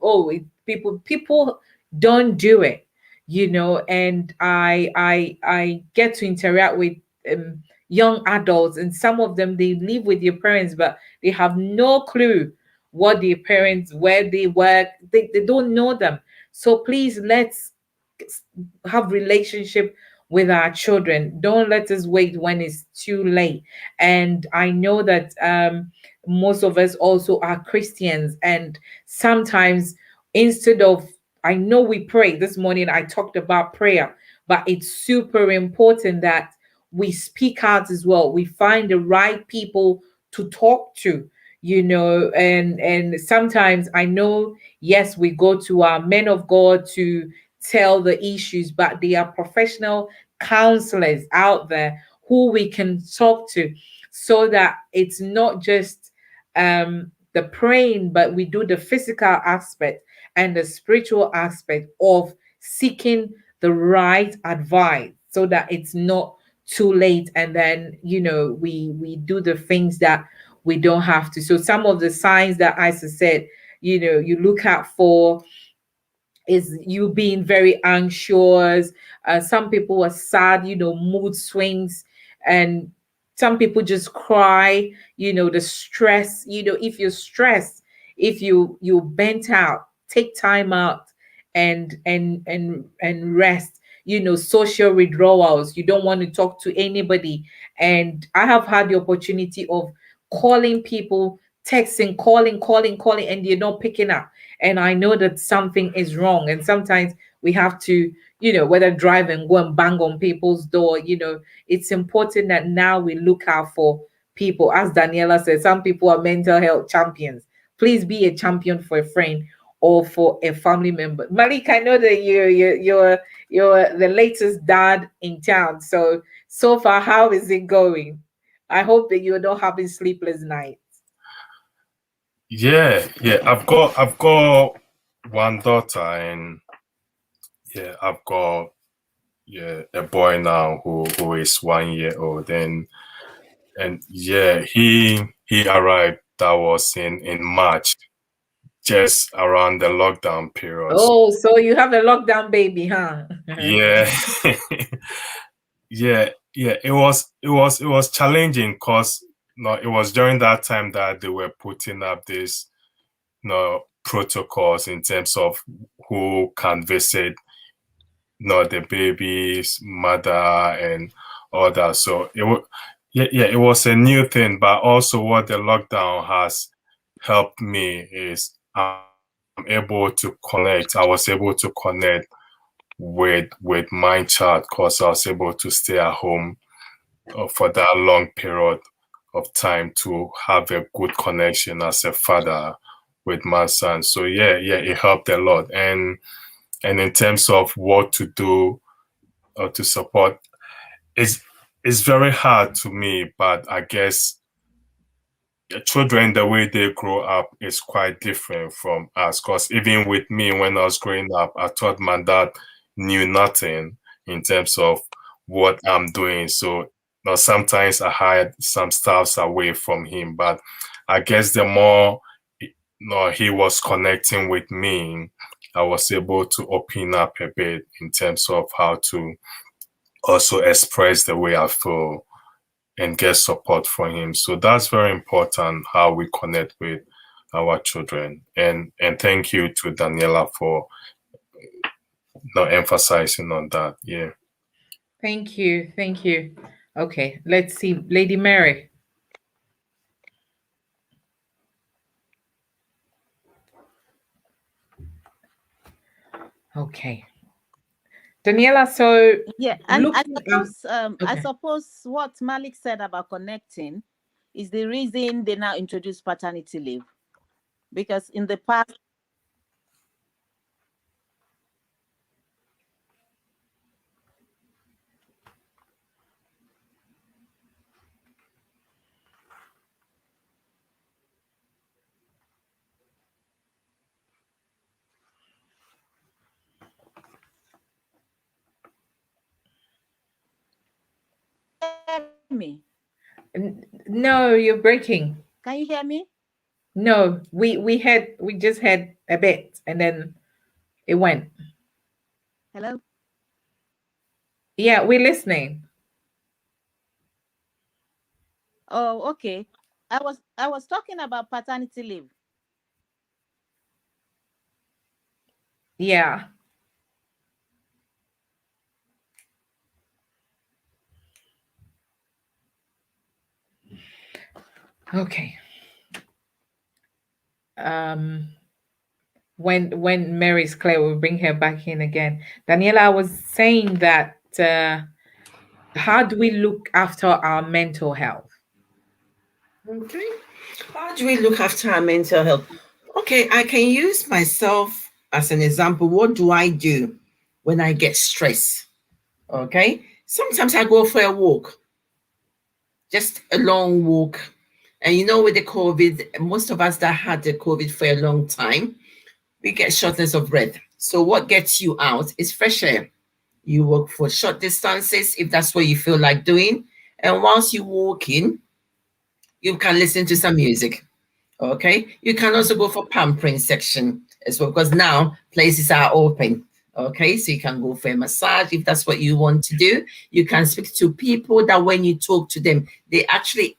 people don't do it, and I get to interact with young adults, and some of them, they live with their parents, but they have no clue what their parents, where they work. They don't know them. So please, let's have relationship with our children. Don't let us wait when it's too late. And I know that most of us also are Christians, and sometimes, instead of, I know we pray. This morning I talked about prayer, but it's super important that we speak out as well. We find the right people to talk to, and sometimes I know, yes, we go to our men of God to tell the issues, but there are professional counselors out there who we can talk to, so that it's not just the praying, but we do the physical aspect and the spiritual aspect of seeking the right advice, so that it's not too late, and then we do the things that we don't have to. So some of the signs that Isa said, you look out for, is you being very anxious. Some people are sad, mood swings, and some people just cry. The stress. If you're stressed, if you bent out, take time out and rest. social withdrawals. You don't want to talk to anybody. And I have had the opportunity of calling people, texting, calling, and you're not picking up. And I know that something is wrong. And sometimes we have to, whether drive and go and bang on people's door, it's important that now we look out for people. As Daniela said, some people are mental health champions. Please be a champion for a friend or for a family member. Malik, I know that you're the latest dad in town. So far, how is it going? I hope that you're not having sleepless nights. Yeah, I've got one daughter, and I've got a boy now who is 1 year old, and he arrived. That was in March, just around the lockdown period. Oh, so you have a lockdown baby, huh? Yeah. yeah, it was challenging because it was during that time that they were putting up this protocols in terms of who can visit the baby's mother and all that. So it was a new thing, but also what the lockdown has helped me is I'm able to connect. I was able to connect with my child because I was able to stay at home for that long period of time to have a good connection as a father with my son. So it helped a lot. And in terms of what to do to support, it's very hard to me, but I guess children, the way they grow up is quite different from us. Because even with me, when I was growing up, I thought my dad knew nothing in terms of what I'm doing. So sometimes I hide some stuff away from him. But I guess the more he was connecting with me, I was able to open up a bit in terms of how to also express the way I feel and get support from him. So that's very important, how we connect with our children. And thank you to Daniela for emphasizing on that. Yeah. Thank you. Okay, let's see. Lady Mary. Okay. Daniela, so and I suppose what Malik said about connecting is the reason they now introduce paternity leave. Because in the past, me. No, you're breaking. Can you hear me? No, we just had a bit and then it went. Hello? Yeah, we're listening. Oh, okay. I was talking about paternity leave. Yeah. Okay. When Mary's clear, we'll bring her back in again. Daniela, I was saying that how do we look after our mental health? Okay. How do we look after our mental health? Okay, I can use myself as an example. What do I do when I get stressed? Okay. Sometimes I go for a walk, just a long walk. And with the COVID, most of us that had the COVID for a long time, we get shortness of breath. So what gets you out is fresh air. You walk for short distances if that's what you feel like doing. And whilst you're walking, you can listen to some music. Okay. You can also go for pampering section as well, because now places are open. Okay. So you can go for a massage if that's what you want to do. You can speak to people that when you talk to them, they actually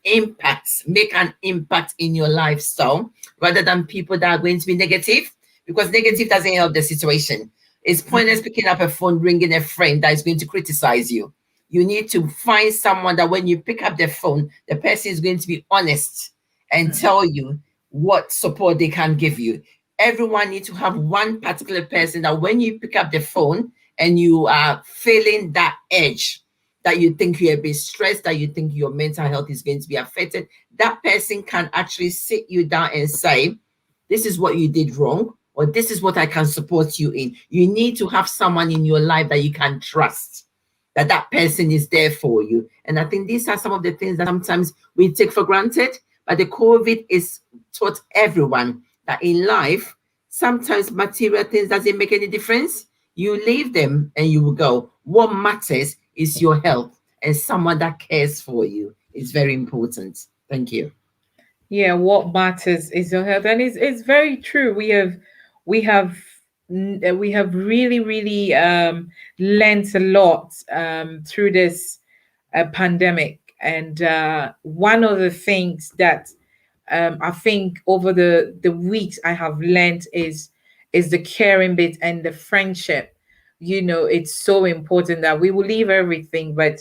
make an impact in your lifestyle rather than people that are going to be negative, because negative doesn't help the situation. It's pointless picking up a phone, ringing a friend that is going to criticize you. You need to find someone that when you pick up the phone, the person is going to be honest and tell you what support they can give you. Everyone needs to have one particular person that when you pick up the phone and you are feeling that edge, that you think you're a bit stressed, that you think your mental health is going to be affected, that person can actually sit you down and say, this is what you did wrong, or this is what I can support you in. You need to have someone in your life that you can trust, that that person is there for you. And I think these are some of the things that sometimes we take for granted, but the COVID is taught everyone that in life, sometimes material things doesn't make any difference. You leave them and you will go. What matters is your health, and someone that cares for you is very important. Thank you. Yeah, what matters is your health, and it's very true. We have we have really learned a lot through this pandemic, and one of the things that I think over the weeks I have learned is the caring bit and the friendship. You know, it's so important that we will leave everything, but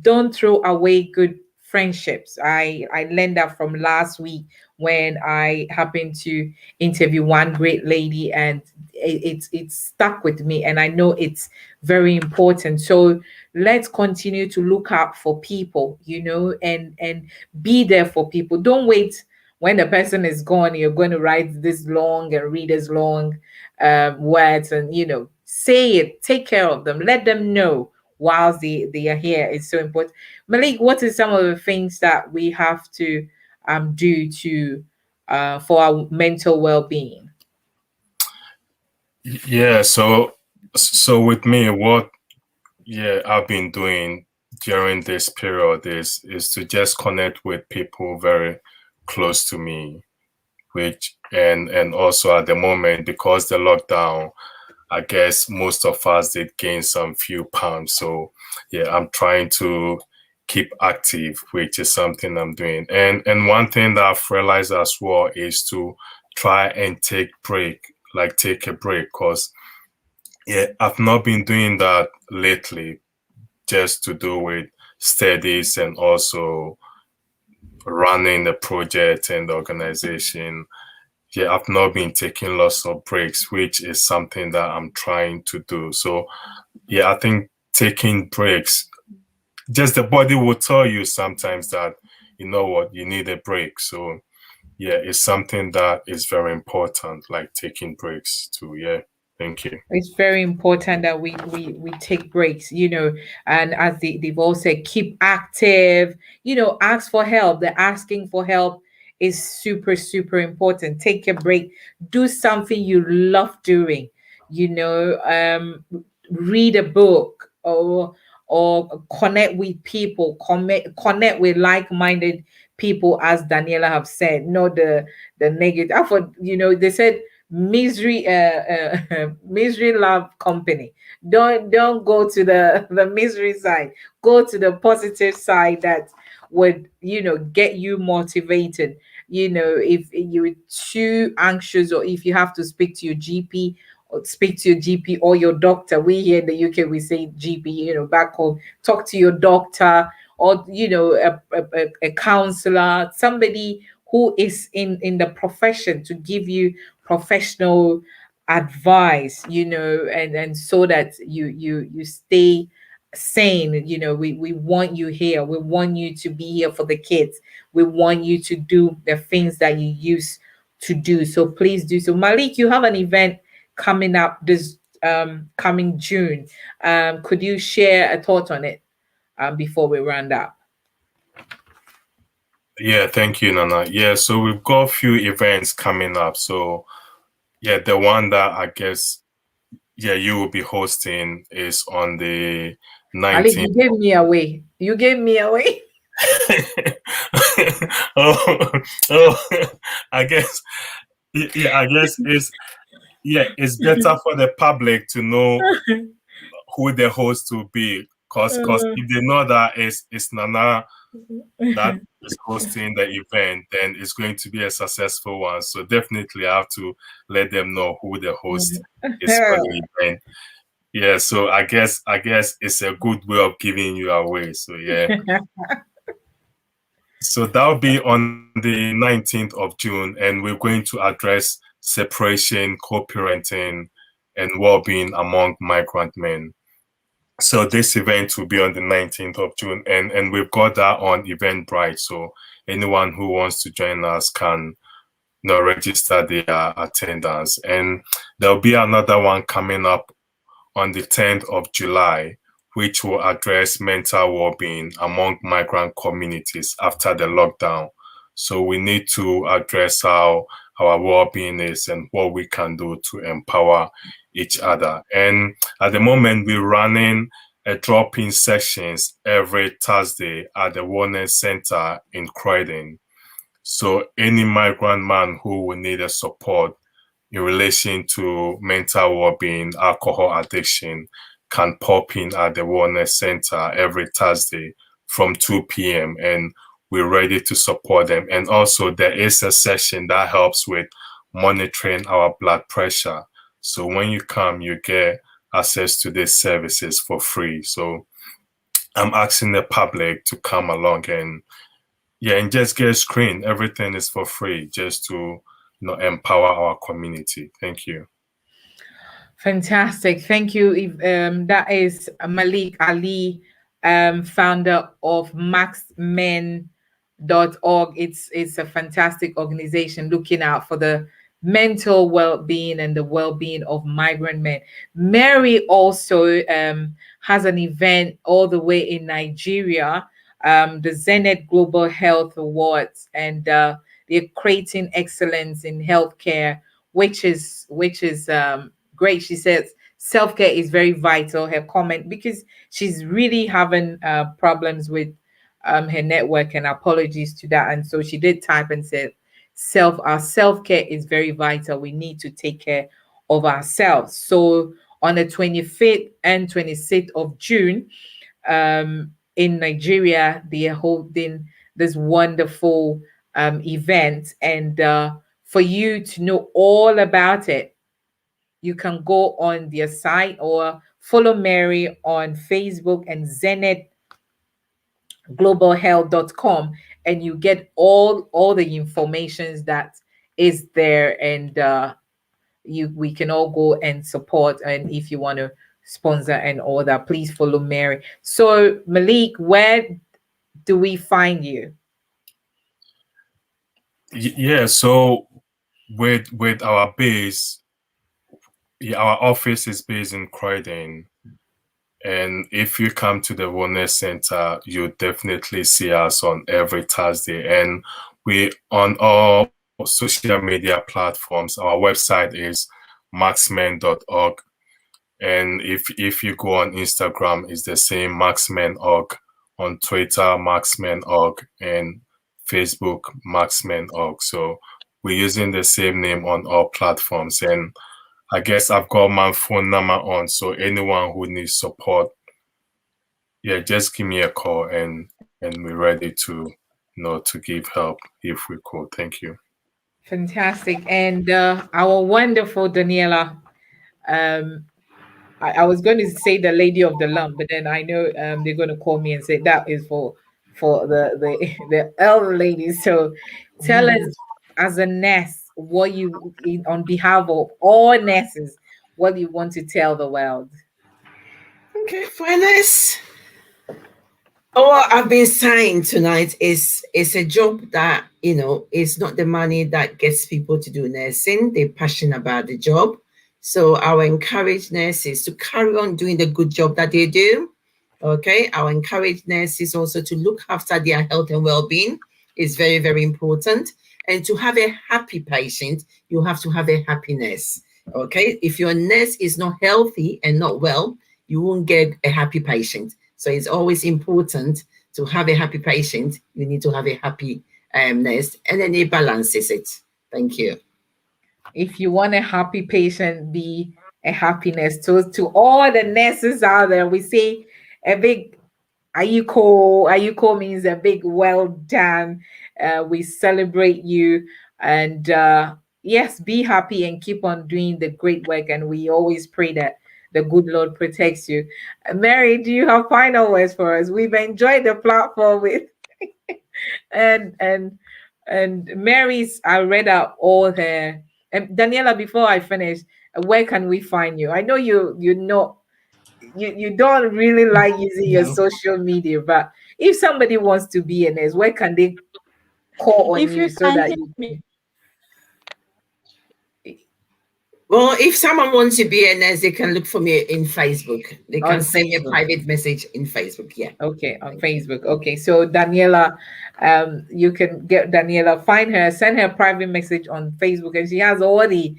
don't throw away good friendships. I learned that from last week when I happened to interview one great lady, and it's stuck with me, and I know it's very important. So let's continue to look out for people, you know, and be there for people. Don't wait when the person is gone. You're going to write this long and read as long words, and you know, say it. Take care of them. Let them know whilst they are here. It's so important. Malik, what are some of the things that we have to do to for our mental well-being? Yeah, so with me, what I've been doing during this period is to just connect with people very close to me, which and also at the moment, because the lockdown, I guess most of us did gain some few pounds. So yeah, I'm trying to keep active, which is something I'm doing. And one thing that I've realized as well is to try and take a break, because yeah, I've not been doing that lately, just to do with studies and also running the project and the organization. Yeah, I've not been taking lots of breaks, which is something that I'm trying to do. So yeah, I think taking breaks, just the body will tell you sometimes that, you know what, you need a break. So yeah, it's something that is very important, like taking breaks too. Yeah, thank you. It's very important that we take breaks, you know, and as they've all said, keep active, you know, ask for help. The asking for help is super important. Take a break, do something you love doing, you know, read a book, or connect with people, connect with like-minded people, as Daniela have said, not the negative. I thought, you know, they said misery misery love company. Don't go to the misery side. Go to the positive side that would, you know, get you motivated. You know, if you're too anxious, or if you have to speak to your GP, or speak to your GP or your doctor. We here in the UK, we say GP, you know, back home, talk to your doctor, or you know, a counselor, somebody who is in the profession to give you professional advice, you know, and so that you stay sane. You know, we want you here. We want you to be here for the kids. We want you to do the things that you used to do. So please do so. Malik, you have an event coming up this coming June. Could you share a thought on it before we round up? Yeah, thank you, Nana. Yeah, so we've got a few events coming up. So yeah, the one that I guess you will be hosting is on the Malik, 19th. you gave me away. You gave me away. oh, I guess I guess it's better for the public to know who the host will be, because if they know that it's Nana that is hosting the event, then it's going to be a successful one. So definitely I have to let them know who the host is for the event. Yeah, so I guess it's a good way of giving you away. So yeah. So that'll be on the 19th of June, and we're going to address separation, co-parenting, and well-being among migrant men. So this event will be on the 19th of June, and we've got that on Eventbrite. So anyone who wants to join us can register their attendance. And there'll be another one coming up on the 10th of July, which will address mental well-being among migrant communities after the lockdown. So we need to address how our well-being is and what we can do to empower each other. And at the moment, we're running a drop-in sessions every Thursday at the Wellness Center in Croydon. So any migrant man who will need a support in relation to mental well-being, alcohol addiction, can pop in at the Wellness Center every Thursday from 2 p.m. and we're ready to support them. And also there is a session that helps with monitoring our blood pressure. So when you come, you get access to these services for free. So I'm asking the public to come along and just get screened. Everything is for free, just to empower our community. Thank you. Fantastic. Thank you. That is Malik Ali, founder of MASKEDMen.org. It's a fantastic organization looking out for the mental well-being and the well-being of migrant men. Mary also has an event all the way in Nigeria, the Zenith Global Health Awards, and they're creating excellence in healthcare, which is great. She says self-care is very vital, her comment, because she's really having problems with her network, and apologies to that. And so she did type and said our self-care is very vital. We need to take care of ourselves. So on the 25th and 26th of June, in Nigeria, they are holding this wonderful event. And for you to know all about it, you can go on their site or follow Mary on Facebook and zenithglobalhealth.com, and you get all the information that is there, and we can all go and support. And if you want to sponsor and all that, please follow Mary. So Malik, where do we find you? Yeah, so with our base, our office is based in Croydon. And if you come to the Wellness Center, you definitely see us on every Thursday. And we on all social media platforms. Our website is maskedmen.org. And if you go on Instagram, it's the same maskedmen.org. On Twitter, maskedmen.org, and Facebook, maskedmen.org. So we're using the same name on all platforms. And I guess I've got my phone number on, so anyone who needs support, just give me a call, and we're ready to to give help if we could. Thank you. Fantastic. And our wonderful Daniela, I was going to say the lady of the lump, but then I know they're going to call me and say that is for the elder ladies. So tell us, as a nurse, what you, on behalf of all nurses, what you want to tell the world. Okay, for a nurse, what I've been saying tonight is a job that is not the money that gets people to do nursing. They're passionate about the job. So I will encourage nurses to carry on doing the good job that they do. Okay, I will encourage nurses also to look after their health and well-being. It's very, very important. And to have a happy patient, you have to have a happy nurse. Okay, if your nurse is not healthy and not well, you won't get a happy patient. So it's always important to have a happy patient. You need to have a happy nurse, and then it balances it. Thank you. If you want a happy patient, be a happiness. So to all the nurses out there, we say a big Ayuko. Ayuko means a big well done. We celebrate you. And yes, be happy and keep on doing the great work. And we always pray that the good Lord protects you. Mary, do you have final words for us? We've enjoyed the platform with and and and Mary's. I read out all her. And Daniela, before I finish, where can we find you? I know you know you don't really like using your No. social media, but if somebody wants to be a nurse, where can they call on If you you so can that hear you me, Well, if someone wants to be a nurse, they can look for me in Facebook. They can on send me a Facebook? private message in Facebook. Yeah. Okay, on Thank you. Facebook. Okay, so Daniela, you can get Daniela, find her, send her a private message on Facebook, and she has all the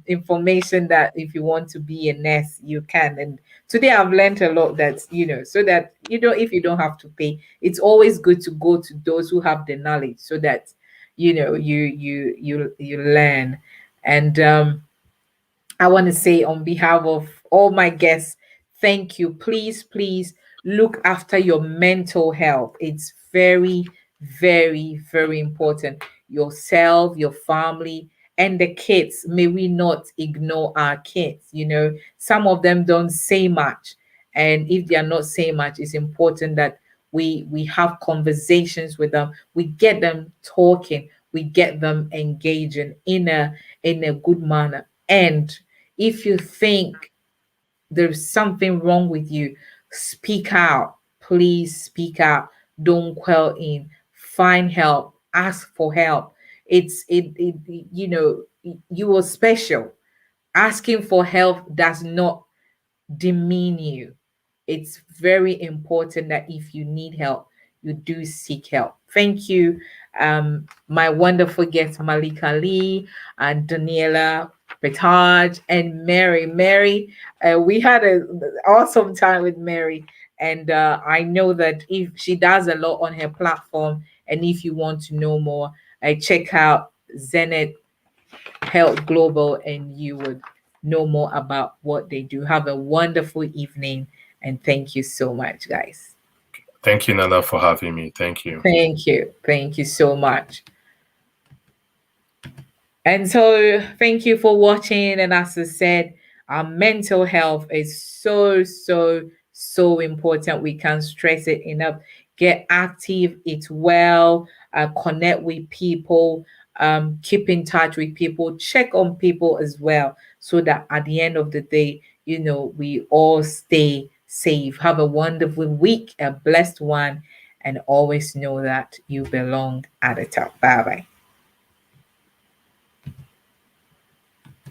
information that if you want to be a nurse, you can. And today I've learned a lot that so that if you don't have to pay, it's always good to go to those who have the knowledge, so that you learn. And I want to say on behalf of all my guests, thank you. Please, please look after your mental health. It's very, very, very important. Yourself, your family, and the kids. May we not ignore our kids. Some of them don't say much. And if they are not saying much, it's important that we have conversations with them. We get them talking. We get them engaging in a good manner. And if you think there's something wrong with you, speak out. Please speak out. Don't quell in. Find help. Ask for help. It you are special. Asking for help does not demean you. It's very important that if you need help, you do seek help. Thank you, my wonderful guests, Malik Ali and Daniela, Pritchard, and Mary. Mary, we had an awesome time with Mary. And I know that if she does a lot on her platform, and if you want to know more, check out Zenith Health Global, and you would know more about what they do. Have a wonderful evening, and thank you so much, guys. Thank you, Nana, for having me. Thank you. Thank you. Thank you so much. And so, thank you for watching. And as I said, our mental health is so, so, so important. We can't stress it enough. Get active, eat well, connect with people, keep in touch with people, check on people as well, so that at the end of the day, we all stay safe. Have a wonderful week, a blessed one, and always know that you belong at the top. Bye bye.